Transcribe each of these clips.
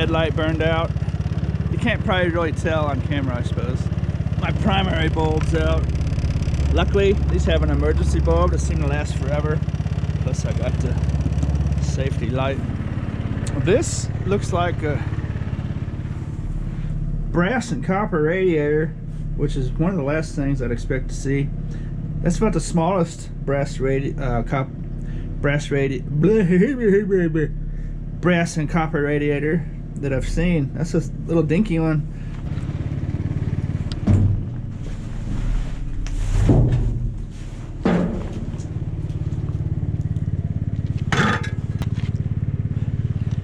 headlight burned out. You can't probably really tell on camera, I suppose. My primary bulb's out. Luckily, these have an emergency bulb that seems to last forever. Plus I got the safety light. This looks like a brass and copper radiator, which is one of the last things I'd expect to see. That's about the smallest brass and copper radiator that I've seen. That's a little dinky one.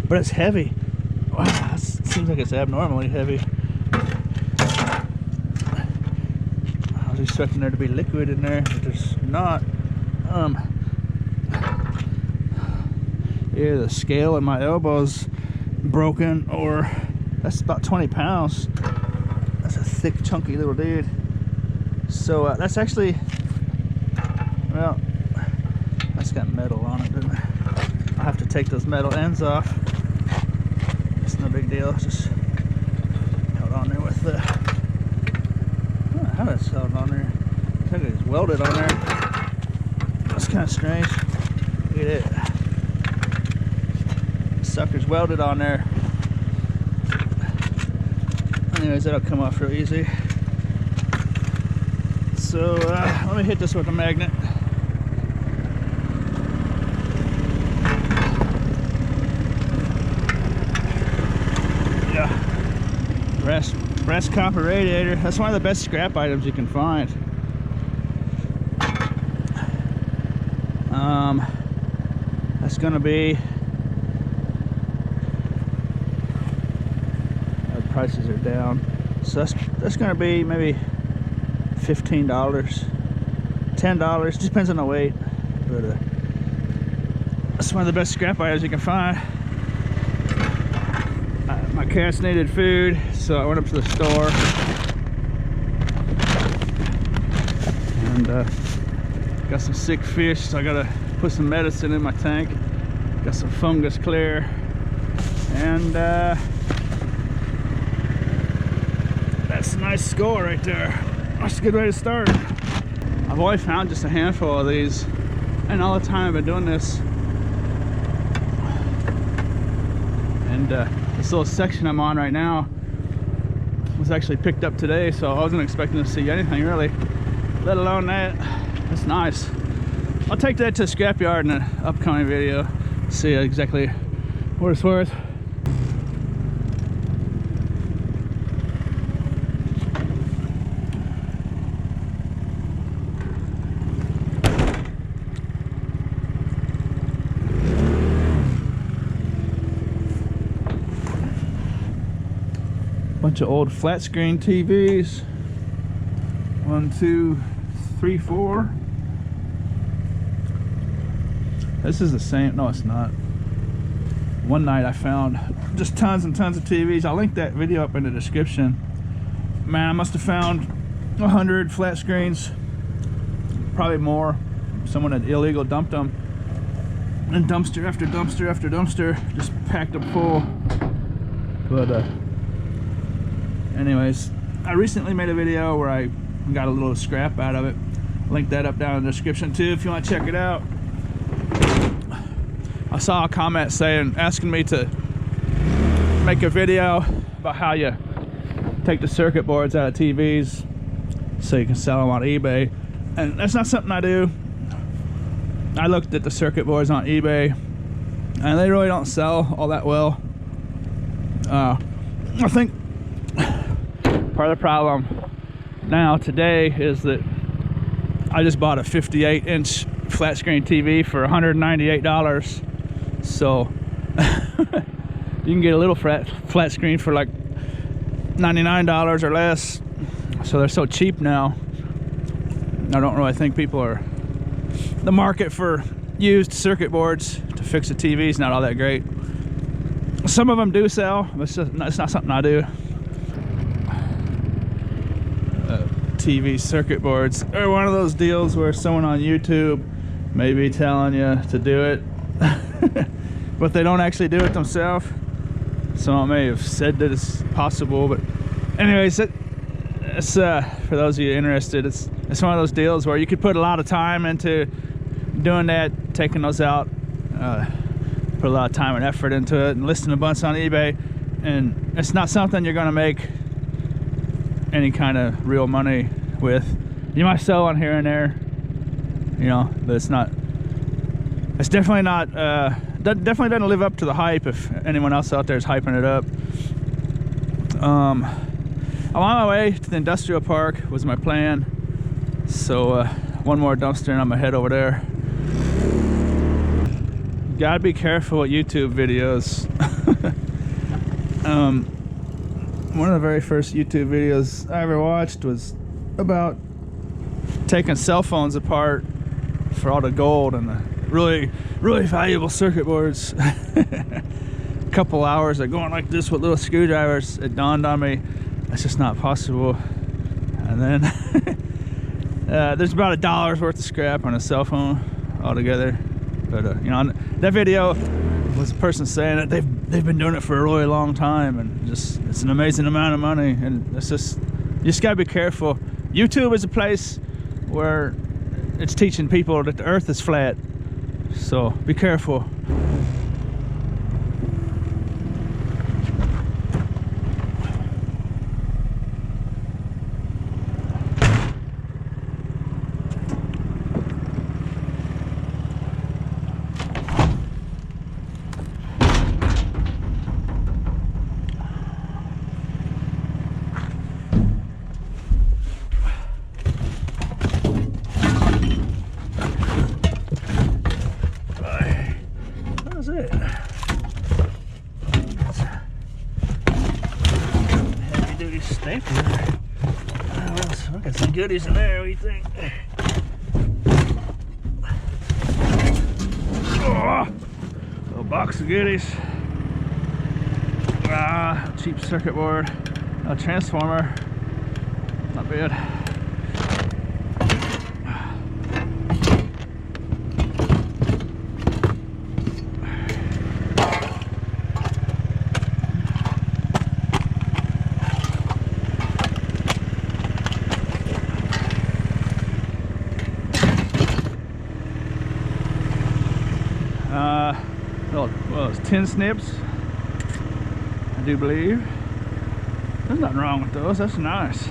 But it's heavy. Wow, that seems like it's abnormally heavy. I was expecting there to be liquid in there, but there's not. Either the scale in my elbow's broken, or that's about 20 pounds. That's a thick, chunky little dude. So that's actually, well, that's got metal on it, doesn't it? I'll have to take those metal ends off. It's no big deal. Just held on there with the. I don't know how that's held on there. I think it's welded on there. That's kind of strange. Look at it. Sucker's welded on there. Anyways, that'll come off real easy. So let me hit this with a magnet. Yeah, brass copper radiator. That's one of the best scrap items you can find. That's gonna be. Prices are down, so that's gonna be maybe $15, $10, just depends on the weight. But that's one of the best scrap items you can find. My cats needed food, so I went up to the store and got some sick fish, so I gotta put some medicine in my tank. Got some fungus clear, and that's a nice score right there. That's a good way to start. I've only found just a handful of these, and all the time I've been doing this. And this little section I'm on right now was actually picked up today, so I wasn't expecting to see anything really, let alone that. That's nice. I'll take that to the scrapyard in an upcoming video, see exactly what it's worth. Bunch of old flat screen TVs. 1, 2, 3, 4. This is the same. No, it's not. One night I found just tons and tons of TVs. I'll link that video up in the description. Man, I must have found 100 flat screens, probably more. Someone had illegal dumped them, and dumpster after dumpster after dumpster, just packed them full. But anyways, I recently made a video where I got a little scrap out of it. Link that up down in the description too if you want to check it out. I saw a comment asking me to make a video about how you take the circuit boards out of TVs so you can sell them on eBay, and that's not something I do. I looked at the circuit boards on eBay and they really don't sell all that well. I think part of the problem now today is that I just bought a 58-inch flat screen TV for $198. So you can get a little flat screen for like $99 or less. So they're so cheap now. I don't really think people are. The market for used circuit boards to fix a TV is not all that great. Some of them do sell, but it's not something I do. TV circuit boards are one of those deals where someone on YouTube may be telling you to do it, but they don't actually do it themselves. Someone may have said that it's possible, but anyways, it's for those of you interested, it's one of those deals where you could put a lot of time into doing that, taking those out, put a lot of time and effort into it, and listing a bunch on eBay, and it's not something you're gonna make any kind of real money with. You might sell one here and there, you know, but it's definitely not, definitely doesn't live up to the hype if anyone else out there is hyping it up. I'm on my way to the industrial park was my plan, so one more dumpster and I'm gonna head over there. Gotta be careful with YouTube videos. One of the very first YouTube videos I ever watched was about taking cell phones apart for all the gold and the really valuable circuit boards. A couple hours of going like this with little screwdrivers, it dawned on me that's just not possible. And then there's about $1 worth of scrap on a cell phone altogether. But you know, that video was a person saying that they've been doing it for a really long time, and just it's an amazing amount of money. And it's just, you just gotta be careful. YouTube is a place where it's teaching people that the earth is flat, so be careful. Stapler. Oh, got some goodies in there. What do you think? Oh, little box of goodies. Cheap circuit board, a transformer. Not bad. Well, it's 10 snips, I do believe. There's nothing wrong with those, that's nice.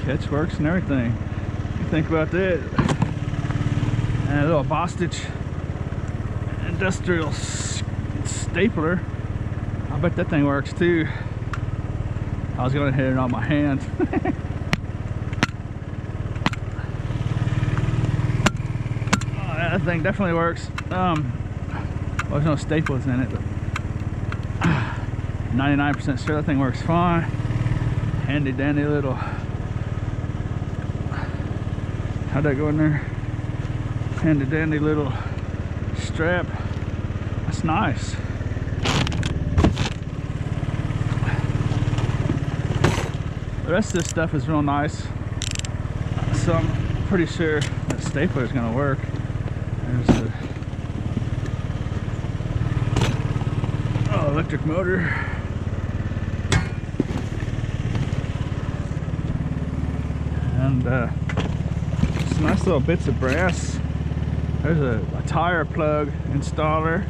Catch works and everything. You think about that. And a little Bostitch industrial stapler. I bet that thing works too. I was gonna hit it on my hand. That thing definitely works. Well, there's no staples in it, but 99% sure that thing works fine. Handy dandy little, how'd that go in there? Handy dandy little strap. That's nice. The rest of this stuff is real nice, so I'm pretty sure that stapler is gonna work. There's a electric motor. And some nice little bits of brass. There's a tire plug installer.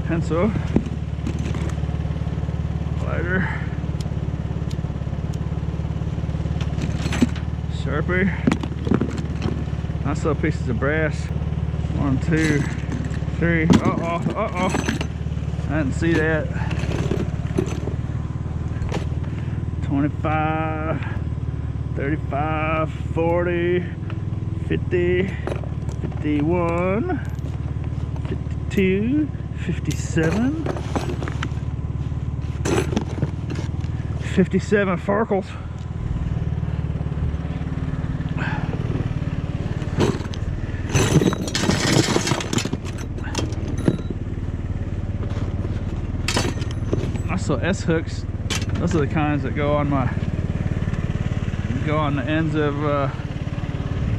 Pencil. Lighter. Sharpie. Nice little pieces of brass. 1, 2, 3. Uh-oh. I didn't see that. 25, 35, 40, 50, 51, 52, 57. 57 Farkles. Also S-hooks. Those are the kinds that go on the ends of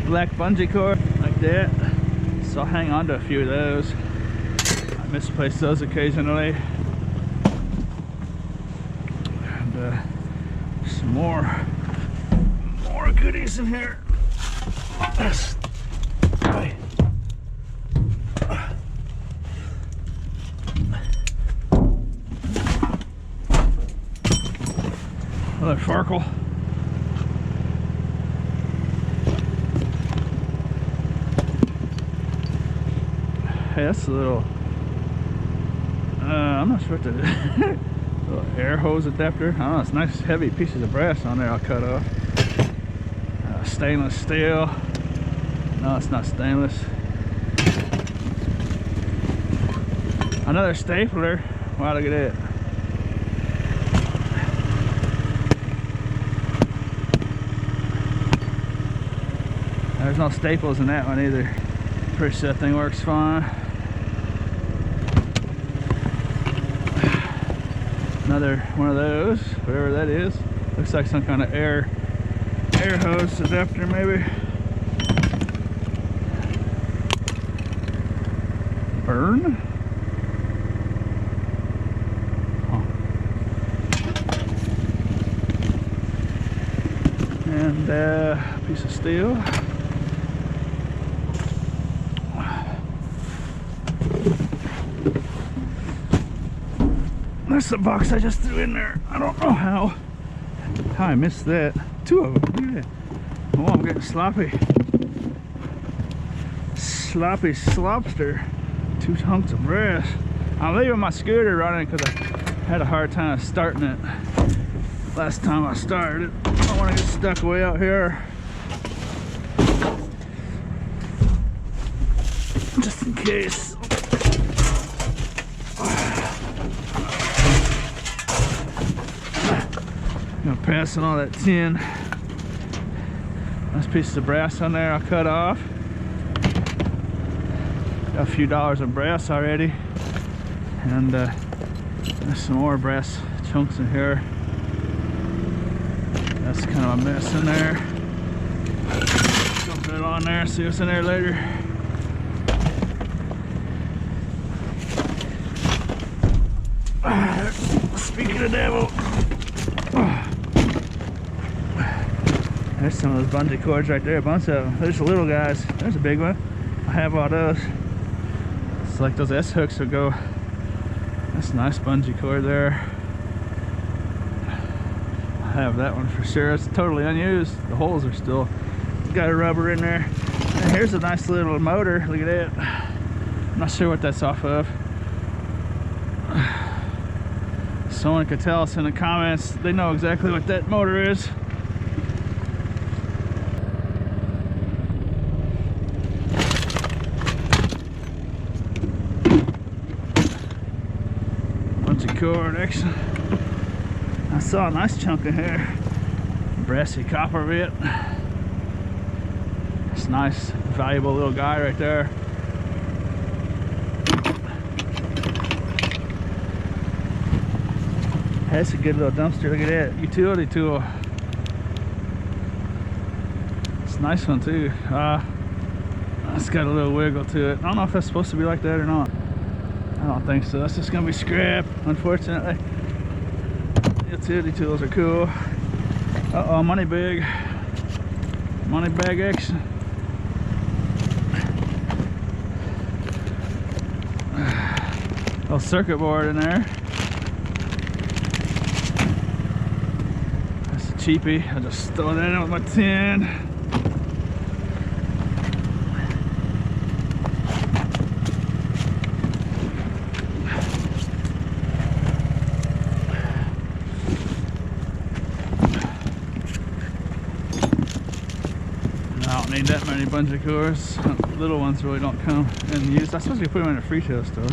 black bungee cord like that. So I'll hang on to a few of those. misplace those occasionally. And some more goodies in here. Another Farkle. Hey, that's a little, I'm not sure what that is. Little air hose adapter. I don't know, it's nice heavy pieces of brass on there I'll cut off. Stainless steel. No, it's not stainless. Another stapler. Wow, look at it. There's no staples in that one either. Pretty sure that thing works fine. Another one of those, whatever that is. Looks like some kind of air hose adapter maybe. Burn. Huh. And a piece of steel. That's the box I just threw in there. I don't know how I missed that. Two of them. Look at that. Oh, I'm getting sloppy. Sloppy slopster. 2 hunks of brass. I'm leaving my scooter running because I had a hard time starting it last time I started it. I don't want to get stuck way out here. Just in case. Passing all that tin. Nice pieces of brass on there I'll cut off. Got a few dollars of brass already. And there's some more brass chunks in here. That's kind of a mess in there. Dump it on there, see what's in there later. Speaking of the devil. There's some of those bungee cords right there, a bunch of them. There's the little guys. There's a big one. I have all those. It's like those S hooks will go. That's a nice bungee cord there. I have that one for sure. It's totally unused. The holes are still got a rubber in there. And here's a nice little motor. Look at that. I'm not sure what that's off of. Someone could tell us in the comments. They know exactly what that motor is. Cord action. I saw a nice chunk of hair. Brassy copper bit. It's nice, valuable little guy right there. That's a good little dumpster. Look at that. Utility tool. It's a nice one too. It's got a little wiggle to it. I don't know if that's supposed to be like that or not. I don't think so. That's just gonna be scrap, unfortunately. Utility tools are cool. Uh-oh, money bag action. Little circuit board in there. That's a cheapie. I just throw that in with my tin. Need that many bungee cords. Little ones really don't come in use. I suppose you put them in a Freetail Store.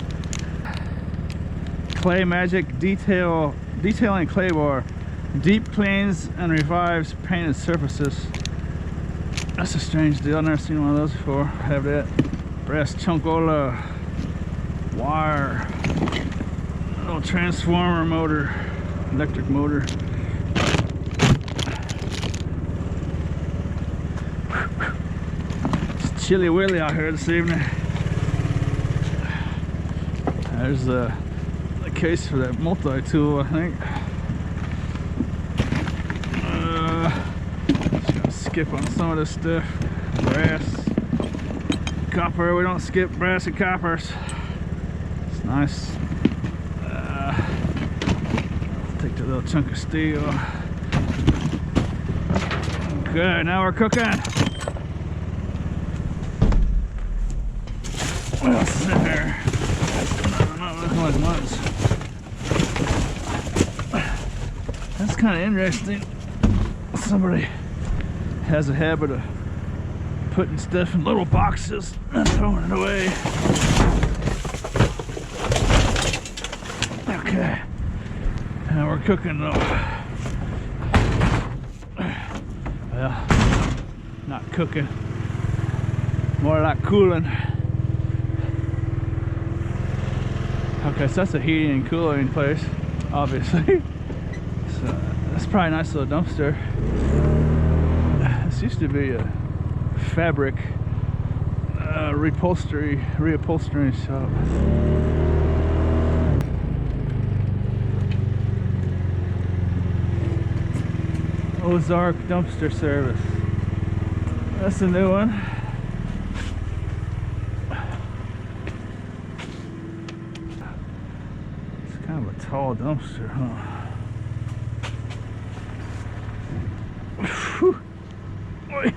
Clay Magic detailing clay bar. Deep cleans and revives painted surfaces. That's a strange deal. I've never seen one of those before. I have that. Brass chunkola wire. Little transformer motor. Electric motor. Chilly willy out here this evening. There's the case for that multi-tool, I think. Just gonna skip on some of this stuff. Brass, copper. We don't skip brass and coppers. It's nice. Take the little chunk of steel. Okay, now we're cooking. What else is in there? Not looking like much. That's kind of interesting. Somebody has a habit of putting stuff in little boxes and throwing it away. Okay. Now we're cooking though. Well, not cooking. More like cooling. Okay, so that's a heating and cooling place, obviously. So that's probably a nice little dumpster. This used to be a fabric reupholstering shop. Ozark Dumpster Service. That's a new one. It's kind of a tall dumpster, huh? Whew. Boy.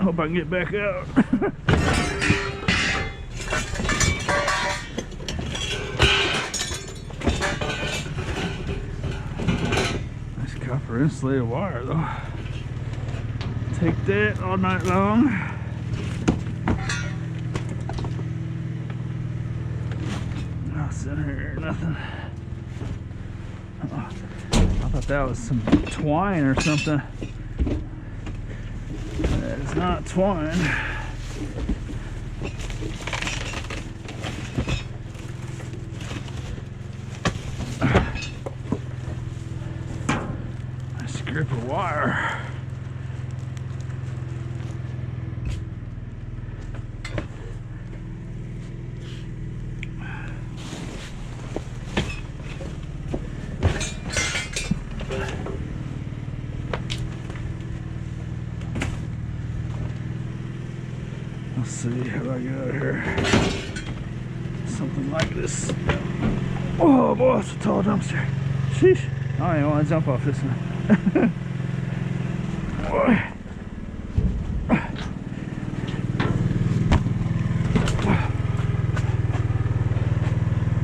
I hope I can get back out. Nice copper insulated wire though. Take that all night long. What's in here? Nothing. Oh, I thought that was some twine or something. That is not twine. Nice grip of wire. Let's see, how do I get out of here? Something like this. Oh boy, it's a tall dumpster. Sheesh. I don't even want to jump off this one. Boy.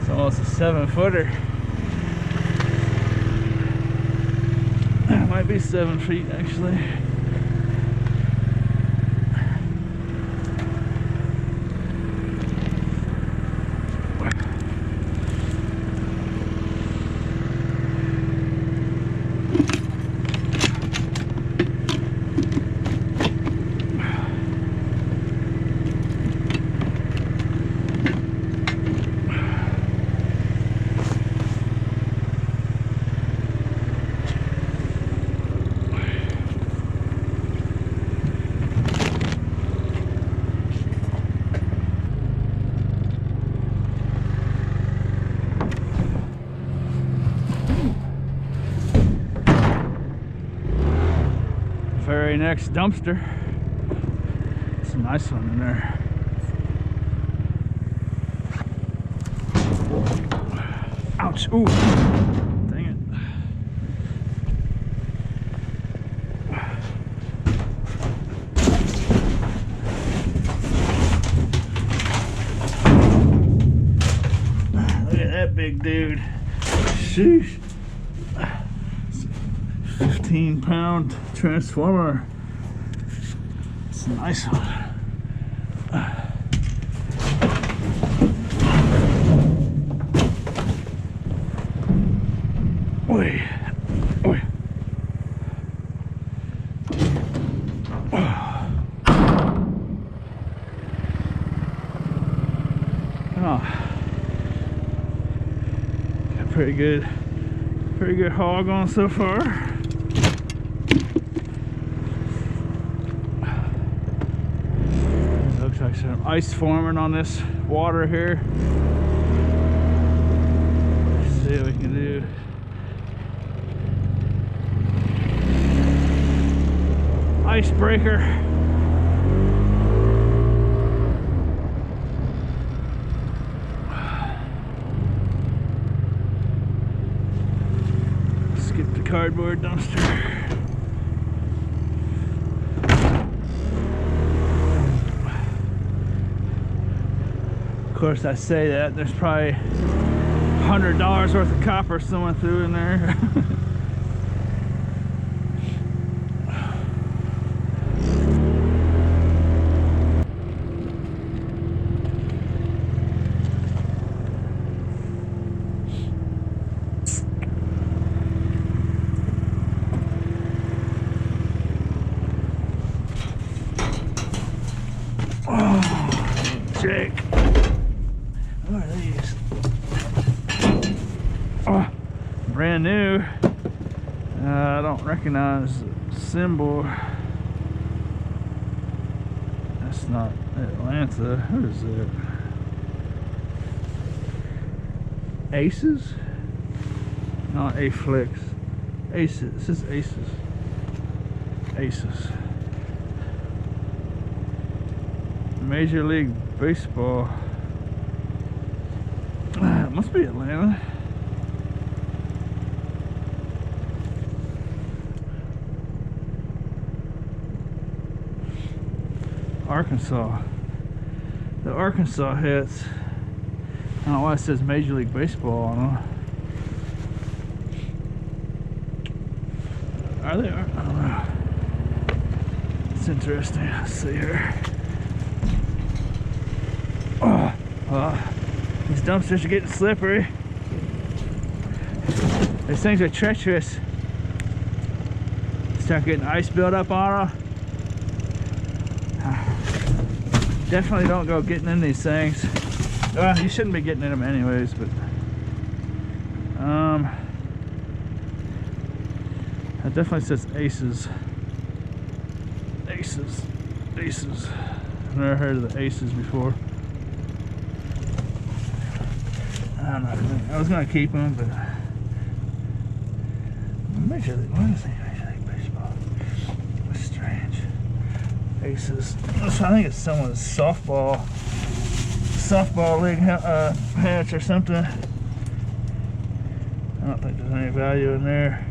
It's almost a 7-footer. It might be 7 feet actually. Very next dumpster. It's a nice one in there. Ouch. Ooh. Dang it. Look at that big dude. Sheesh. 15-pound transformer. It's a nice one. Oi. Oi. Oh. Got pretty good hog on so far. Looks like Some ice forming on this water here. Let's see what we can do. Icebreaker. Skip the cardboard dumpster. Of course, I say that there's probably $100 worth of copper someone threw in there. Jake. What are these? Oh, brand new. I don't recognize the symbol. That's not Atlanta. Who is that? Aces? Not Aflix. Aces. This is Aces. Aces. Major League Baseball. It must be Atlanta. Arkansas. The Arkansas hits. I don't know why it says Major League Baseball on them. Are they? I don't know. It's interesting. Let's see here. These dumpsters are getting slippery. These things are treacherous. Start getting ice built up on them. Definitely don't go getting in these things. Well, you shouldn't be getting in them anyways, but it definitely says Aces. Aces. Aces. I've never heard of the Aces before. I was gonna keep them, but Major League, what is it? Major League Baseball. That's strange. Aces. I think it's someone's softball league hatch or something. I don't think there's any value in there.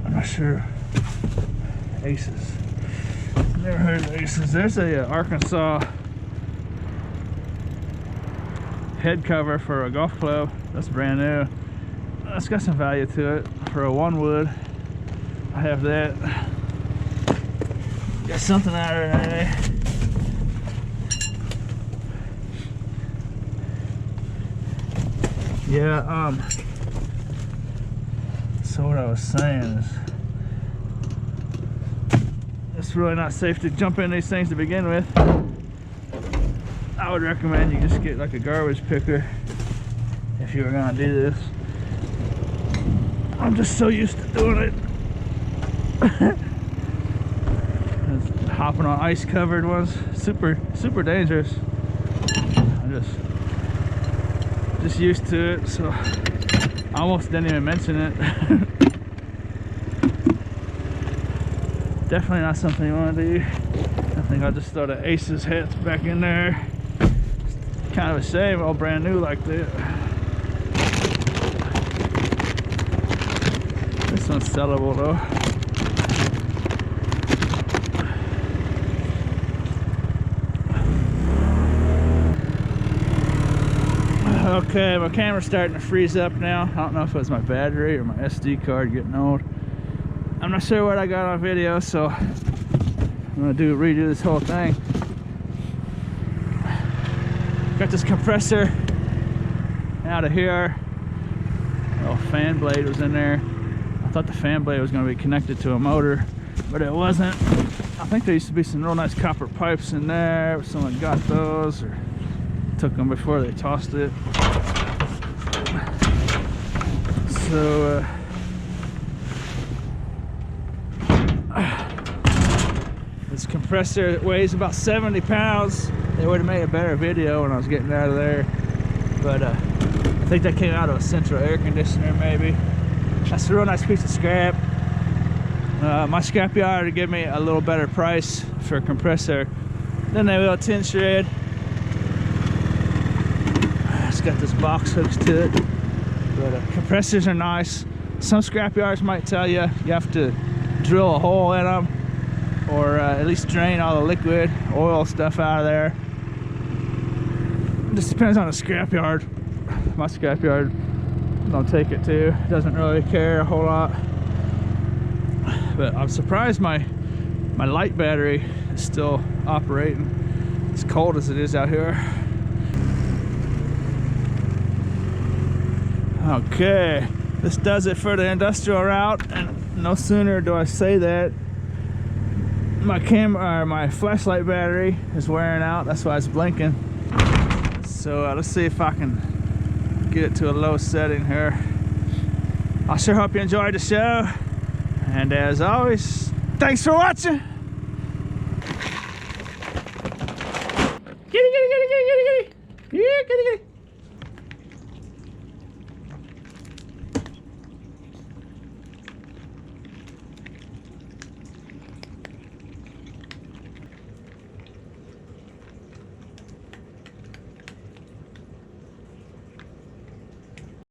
I'm not sure. Aces. Never heard of Aces. There's a Arkansas head cover for a golf club. That's brand new. That's got some value to it for a one wood. I have that. Got something out of it anyway. Yeah, so what I was saying is it's really not safe to jump in these things to begin with. I would recommend you just get like a garbage picker if you were gonna do this. I'm just so used to doing it. Hopping on ice covered ones, super dangerous. I'm just used to it, so I almost didn't even mention it. Definitely not something you want to do. I think I'll just throw the Aces hats back in there. It's kind of a shame, all brand new like that. This one's sellable though. Okay, my camera's starting to freeze up now. I don't know if it was my battery or my SD card getting old. I'm not sure what I got on video, so I'm gonna redo this whole thing. Got this compressor out of here. Oh, fan blade was in there. I thought the fan blade was gonna be connected to a motor, but it wasn't. I think there used to be some real nice copper pipes in there. Someone got those or took them before they tossed it. So let's This compressor weighs about 70 pounds. They would have made a better video when I was getting out of there. But I think that came out of a central air conditioner maybe. That's a real nice piece of scrap. My scrapyard would give me a little better price for a compressor than they will tin shred. It's got this box hooks to it. But compressors are nice. Some scrapyards might tell you have to drill a hole in them, or at least drain all the liquid oil stuff out of there. It just depends on the scrapyard. My scrapyard don't take it to. Doesn't really care a whole lot. But I'm surprised my light battery is still operating as cold as it is out here. Okay, this does it for the industrial route, and no sooner do I say that, my camera, or my flashlight battery is wearing out. That's why it's blinking. So let's see if I can get it to a low setting here. I sure hope you enjoyed the show, and as always, thanks for watching. Kitty, kitty, kitty, kitty, kitty, kitty. Yeah, kitty, kitty.